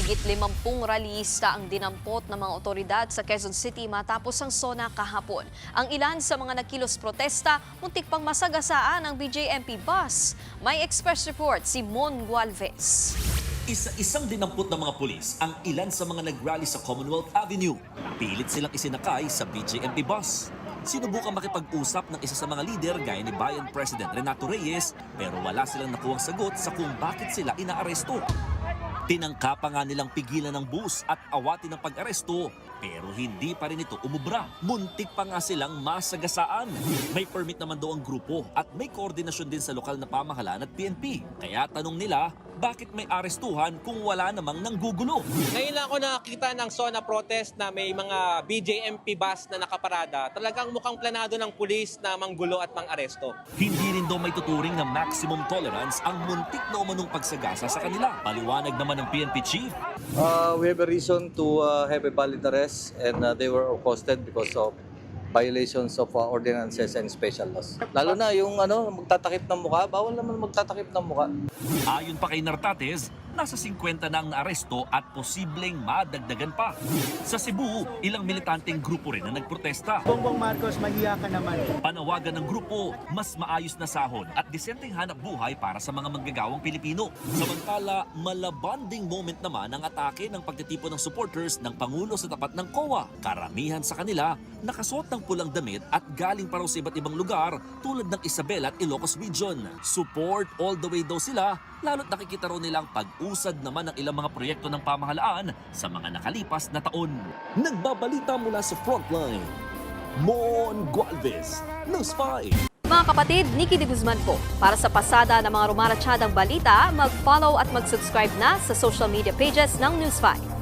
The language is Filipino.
Higit 50 rallyista ang dinampot ng mga otoridad sa Quezon City matapos ang SONA kahapon. Ang ilan sa mga nagkilos protesta, muntik pang masagasaan ang BJMP bus. May express report si Mon Gualvez. Isa-isang dinampot ng mga pulis ang ilan sa mga nag-rally sa Commonwealth Avenue. Pilit silang isinakay sa BJMP bus. Sinubukan makipag-usap ng isa sa mga lider gaya ni Bayan President Renato Reyes pero wala silang nakuhang sagot sa kung bakit sila inaaresto. Tinangka pa nga nilang pigilan ng bus at awatin ng pag-aresto pero hindi pa rin ito umubra. Muntik pa nga silang masagasaan. May permit naman daw ang grupo at may koordinasyon din sa lokal na pamahalaan at PNP. Kaya tanong nila, bakit may arestuhan kung wala namang nanggugulo? Ngayon lang ako nakakita ng SONA protest na may mga BJMP bus na nakaparada. Talagang mukhang planado ng pulis na manggulo at mang-aresto. Hindi rin daw may tuturing na maximum tolerance ang muntik na umanong pagsagasa sa kanila. Paliwanag naman ng PNP chief. We have a reason to have a valid arrest and they were accosted because of violations of ordinances and special laws. Lalo na yung magtatakip ng mukha, bawal naman magtatakip ng mukha. Ayon pa kay Nartates, nasa 50 na ang naaresto at posibleng madagdagan pa. Sa Cebu, ilang militanteng grupo rin na nagprotesta. Bongbong Marcos, mahiya ka naman. Panawagan ng grupo, mas maayos na sahod at disenteng hanap buhay para sa mga manggagawang Pilipino. Samantala, malabanding moment naman ang atake ng pagtitipon ng supporters ng Pangulo sa tapat ng COA. Karamihan sa kanila, nakasuot ng pulang damit at galing pa raw sa iba't ibang lugar tulad ng Isabela at Ilocos Region. Support all the way daw sila, lalo't nakikita raw nilang pag-usad naman ng ilang mga proyekto ng pamahalaan sa mga nakalipas na taon. Nagbabalita mula sa Frontline, Mon Gualvez, News 5. Mga kapatid, Nikki de Guzman po. Para sa pasada ng mga rumaratsyadang balita, mag-follow at mag-subscribe na sa social media pages ng News 5.